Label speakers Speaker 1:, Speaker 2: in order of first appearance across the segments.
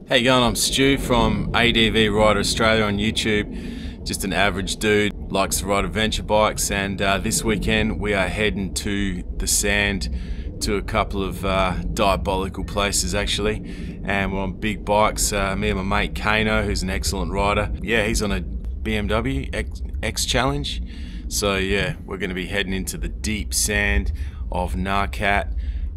Speaker 1: How you going? I'm Stu from ADV Rider Australia on YouTube. Just an average dude, likes to ride adventure bikes, and this weekend we are heading to the sand to a couple of diabolical places actually, and we're on big bikes. Me and my mate Kano, who's an excellent rider. Yeah, he's on a BMW X Challenge. So yeah, we're going to be heading into the deep sand of Narkat,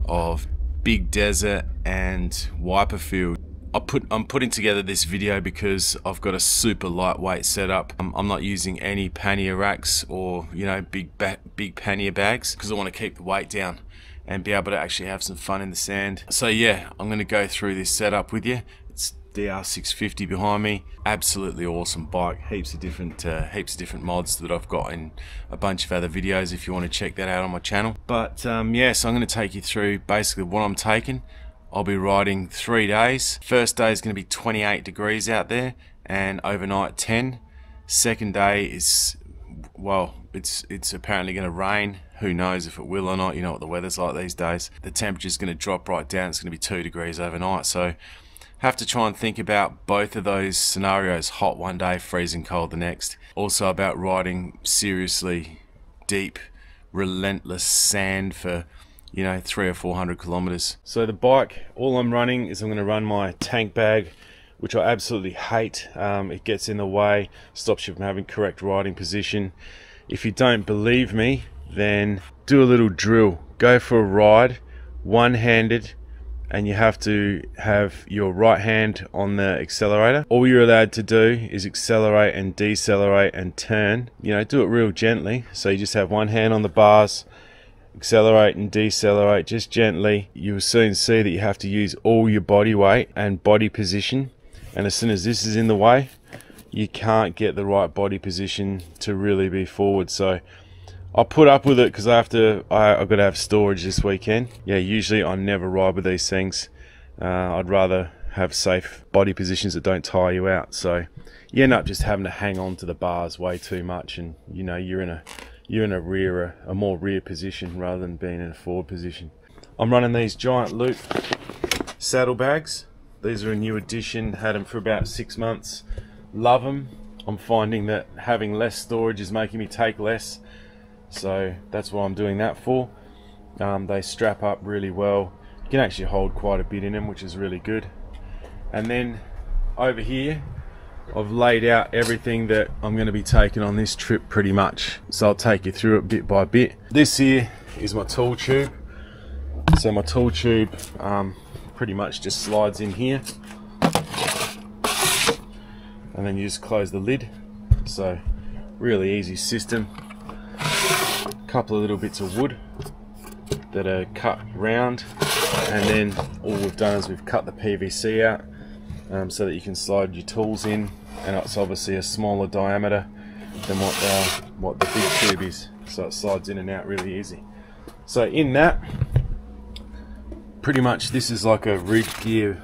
Speaker 1: of Big Desert and Wiperfield. I'm putting together this video because I've got a super lightweight setup. I'm not using any pannier racks or big pannier bags because I want to keep the weight down and be able to actually have some fun in the sand. So yeah, I'm going to go through this setup with you. It's DR650 behind me. Absolutely awesome bike. Heaps of different mods that I've got in a bunch of other videos if you want to check that out on my channel. But yeah, so I'm going to take you through basically what I'm taking. I'll be riding 3 days. First day is going to be 28 degrees out there and overnight 10. Second day is, well, it's apparently going to rain. Who knows if it will or not. You know what the weather's like these days. The temperature's going to drop right down. It's going to be 2 degrees overnight. So have to try and think about both of those scenarios. Hot one day, freezing cold the next. Also about riding seriously deep, relentless sand for 300 or 400 kilometers. So the bike, all I'm running is I'm going to run my tank bag, which I absolutely hate. It gets in the way, stops you from having correct riding position. If you don't believe me, then do a little drill. Go for a ride, one-handed, and you have to have your right hand on the accelerator. All you're allowed to do is accelerate and decelerate and turn. Do it real gently. So you just have one hand on the bars, accelerate and decelerate just gently. You will soon see that you have to use all your body weight and body position, and as soon as this is in the way, you can't get the right body position to really be forward. So I'll put up with it because I've got to have storage this weekend. Yeah, usually I never ride with these things. I'd rather have safe body positions that don't tire you out. So you end up just having to hang on to the bars way too much, and you're in a more rear position rather than being in a forward position. I'm running these Giant Loop saddlebags. These are a new addition, had them for about 6 months. Love them. I'm finding that having less storage is making me take less, so that's what I'm doing that for. They strap up really well. You can actually hold quite a bit in them, which is really good. And then over here I've laid out everything that I'm going to be taking on this trip pretty much. So I'll take you through it bit by bit. This here is my tool tube. So my tool tube pretty much just slides in here. And then you just close the lid. So really easy system. A couple of little bits of wood that are cut round. And then all we've done is we've cut the PVC out. So that you can slide your tools in, and it's obviously a smaller diameter than what the big tube is, so it slides in and out really easy. So in that, pretty much this is like a rig gear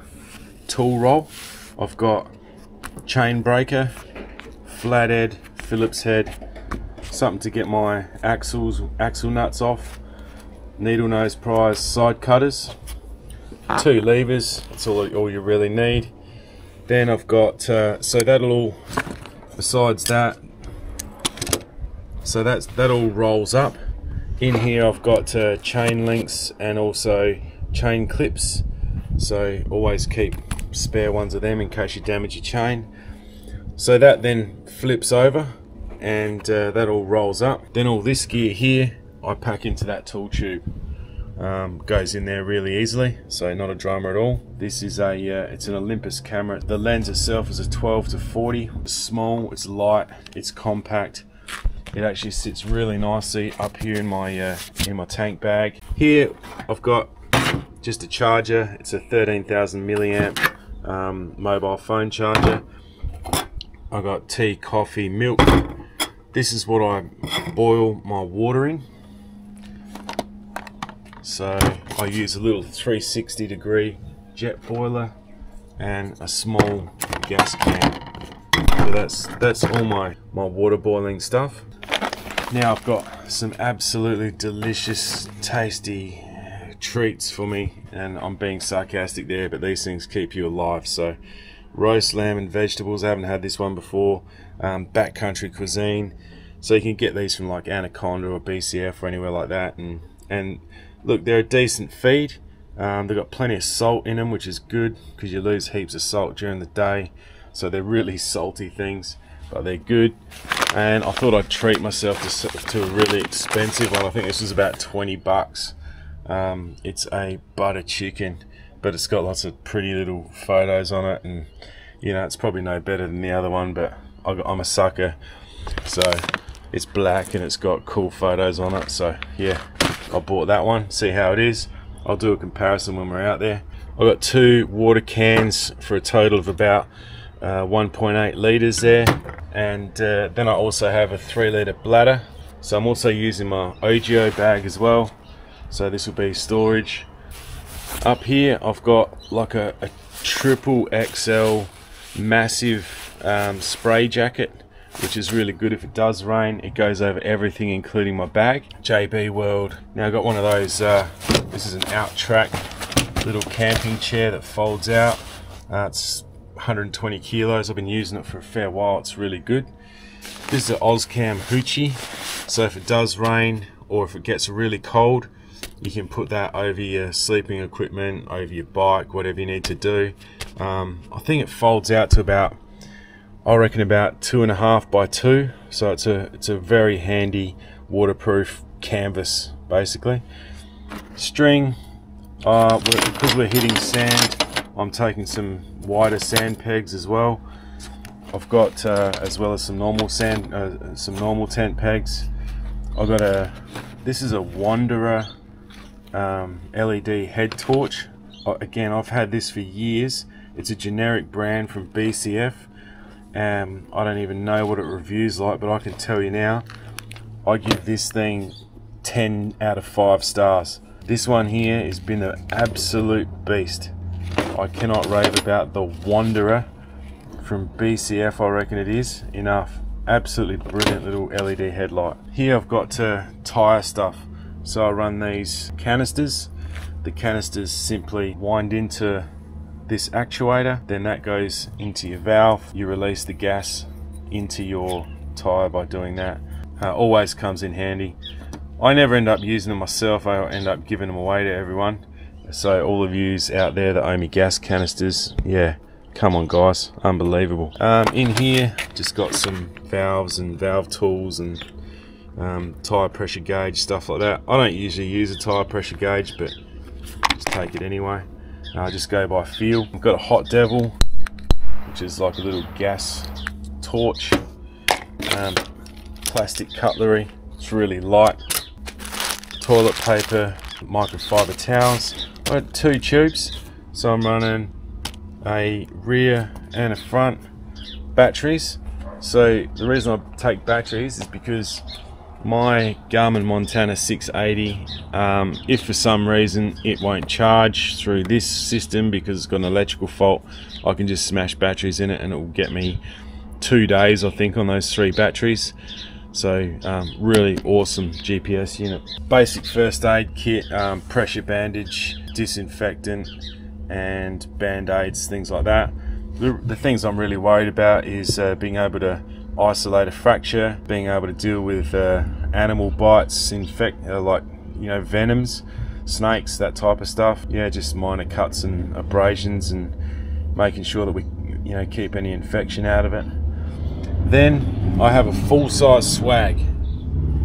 Speaker 1: tool roll. I've got chain breaker, flathead, Phillips head, something to get my axle nuts off, needle nose prise, side cutters, 2 levers. That's all you really need. Then I've got, so that'll all, besides that, so that all rolls up. In here I've got chain links and also chain clips, so always keep spare ones of them in case you damage your chain. So that then flips over and that all rolls up. Then all this gear here I pack into that tool tube. Goes in there really easily, so not a drama at all. This is it's an Olympus camera. The lens itself is a 12-40. It's small, it's light, it's compact. It actually sits really nicely up here in my tank bag. Here I've got just a charger. It's a 13,000 milliamp mobile phone charger. I got tea, coffee, milk. This is what I boil my water in. So I use a little 360 degree jet boiler and a small gas can. So that's all my water boiling stuff. Now I've got some absolutely delicious, tasty treats for me, and I'm being sarcastic there, but these things keep you alive. So roast lamb and vegetables, I haven't had this one before. Backcountry cuisine, so you can get these from like Anaconda or BCF or anywhere like that, and look, they're a decent feed. They've got plenty of salt in them, which is good because you lose heaps of salt during the day, so they're really salty things, but they're good. And I thought I'd treat myself to a really expensive one. I think this was about 20 bucks. It's a butter chicken, but it's got lots of pretty little photos on it, and you know, it's probably no better than the other one, but I'm a sucker. So it's black and it's got cool photos on it, so yeah, I bought that one. See how it is. I'll do a comparison when we're out there. I've got 2 water cans for a total of about 1.8 litres there, and then I also have a 3-litre bladder. So I'm also using my OGIO bag as well, so this will be storage. Up here I've got like a triple XL massive spray jacket, which is really good if it does rain. It goes over everything, including my bag. JB World. Now I've got one of those, this is an Outtrack little camping chair that folds out. It's 120 kilos. I've been using it for a fair while. It's really good. This is an Ozcam Hoochie, so if it does rain or if it gets really cold, you can put that over your sleeping equipment, over your bike, whatever you need to do. I think it folds out to about, I reckon about 2.5 by 2, so it's a very handy waterproof canvas basically. String, because we're hitting sand, I'm taking some wider sand pegs as well. I've got as well as some normal sand, some normal tent pegs. I've got this is a Wanderer LED head torch. Again, I've had this for years. It's a generic brand from BCF. I don't even know what it reviews like, but I can tell you now, I give this thing 10 out of 5 stars. This one here has been an absolute beast. I cannot rave about the Wanderer from BCF, I reckon it is enough. Absolutely brilliant little LED headlight. Here I've got tyre stuff. So I run these canisters. The canisters simply wind into this actuator, then that goes into your valve. You release the gas into your tyre by doing that. Always comes in handy. I never end up using them myself. I end up giving them away to everyone. So all of yous out there that owe me gas canisters, yeah, come on guys, unbelievable. In here, just got some valves and valve tools and tyre pressure gauge, stuff like that. I don't usually use a tyre pressure gauge, but just take it anyway. I just go by feel. I've got a Hot Devil, which is like a little gas torch. Plastic cutlery, it's really light. Toilet paper, microfiber towels. I got 2 tubes, so I'm running a rear and a front batteries. So the reason I take batteries is because my Garmin Montana 680, if for some reason it won't charge through this system because it's got an electrical fault, I can just smash batteries in it and it will get me 2 days, I think, on those 3 batteries. So really awesome GPS unit. Basic first aid kit, pressure bandage, disinfectant and band-aids, things like that. The things I'm really worried about is being able to isolate a fracture, being able to deal with animal bites, like, you know, venoms, snakes, that type of stuff. Yeah, just minor cuts and abrasions, and making sure that we, you know, keep any infection out of it. Then I have a full-size swag.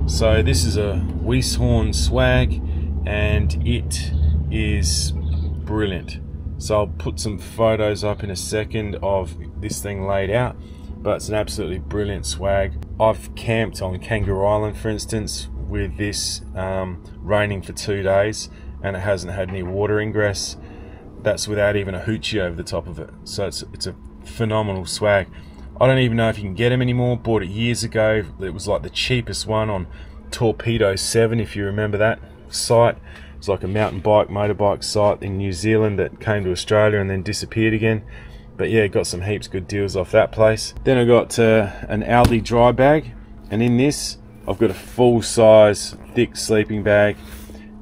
Speaker 1: So this is a Weishorn swag, and it is brilliant. So I'll put some photos up in a second of this thing laid out, but it's an absolutely brilliant swag. I've camped on Kangaroo Island, for instance, with this raining for 2 days, and it hasn't had any water ingress. That's without even a hoochie over the top of it. So it's a phenomenal swag. I don't even know if you can get them anymore. Bought it years ago. It was like the cheapest one on Torpedo 7, if you remember that site. It's like a mountain bike, motorbike site in New Zealand that came to Australia and then disappeared again. But yeah, got some heaps good deals off that place. Then I got an Aldi dry bag, and in this I've got a full-size thick sleeping bag,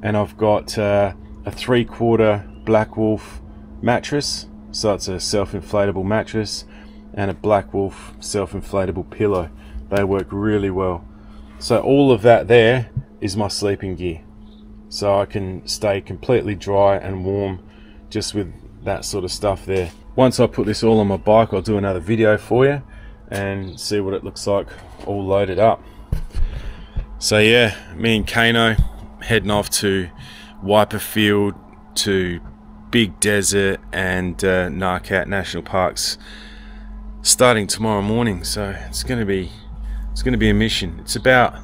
Speaker 1: and I've got a 3/4 Black Wolf mattress, so it's a self-inflatable mattress, and a Black Wolf self-inflatable pillow. They work really well. So all of that there is my sleeping gear, so I can stay completely dry and warm just with that sort of stuff there. Once I put this all on my bike, I'll do another video for you and see what it looks like all loaded up. So yeah, me and Kano heading off to Wiperfield, to Big Desert and Narcat National Parks starting tomorrow morning. So it's going to be a mission. It's about,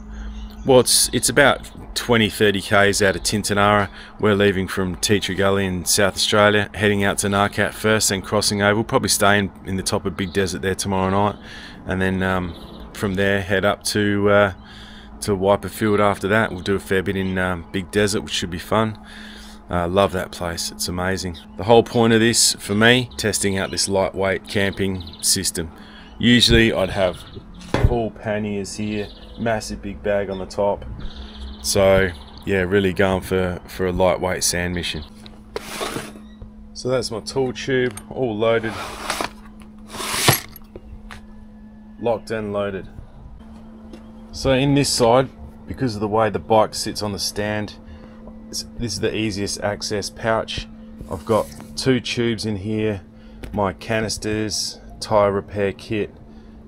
Speaker 1: well, it's about 20-30 k's out of Tintinara. We're leaving from Teatree Gully in South Australia, heading out to Narcat first, then crossing over. We'll probably stay in the top of Big Desert there tomorrow night, and then from there head up to Wiperfield after that. We'll do a fair bit in Big Desert, which should be fun. Love that place, it's amazing. The whole point of this for me, testing out this lightweight camping system. Usually I'd have full panniers here, massive big bag on the top. So yeah, really going for a lightweight sand mission. So that's my tool tube, all loaded, locked and loaded. So in this side, because of the way the bike sits on the stand, this is the easiest access pouch. I've got 2 tubes in here, my canisters, tyre repair kit,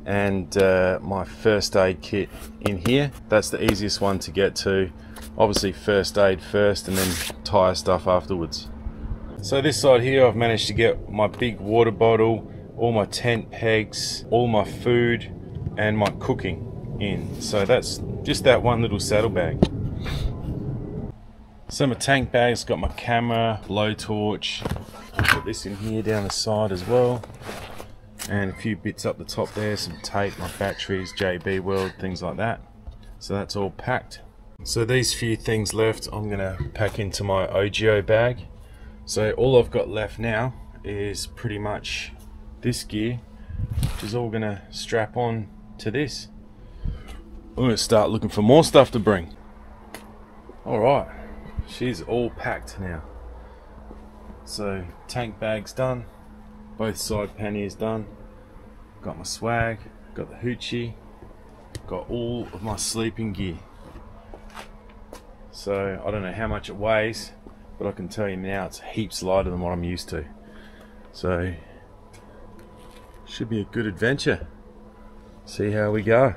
Speaker 1: and my first aid kit in here. That's the easiest one to get to. Obviously first aid first and then tyre stuff afterwards. So this side here, I've managed to get my big water bottle, all my tent pegs, all my food and my cooking in. So that's just that one little saddlebag. So my tank bag's got my camera, blowtorch, I'll put this in here down the side as well, and a few bits up the top there, some tape, my batteries, JB Weld, things like that. So that's all packed. So these few things left I'm gonna pack into my OGIO bag. So all I've got left now is pretty much this gear, which is all gonna strap on to this. I'm gonna start looking for more stuff to bring. Alright, she's all packed now. So tank bag's done, both side panniers done, got my swag, got the hoochie, got all of my sleeping gear. So I don't know how much it weighs, but I can tell you now it's heaps lighter than what I'm used to. So should be a good adventure. See how we go.